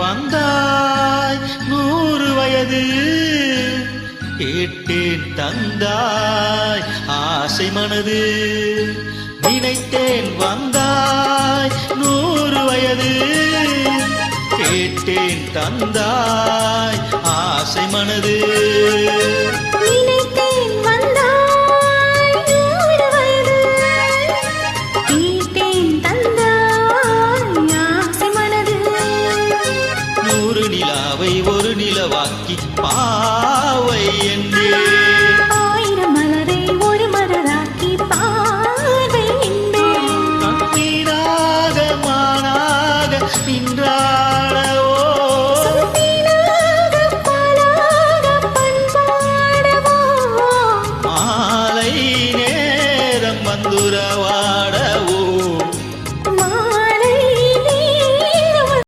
வந்தாய் 100 வயது கேட்டேன் தந்தாய் ஆசை மனது நினைத்தேன் வந்தாய் 100 வயது கேட்டேன் தந்தாய் ஆசை மனது நினைத்தேன் வந்தாய் 100 வயது கேட்டேன் தந்தாய் ஆசை மனது 100 நிலாவை ஒரு நிலவாக்கி பாவை என்றே 1000 மலரை ஒரு மலராக்கி பார்வை என்பேன் கண்ணீராக மானாக நின்றாட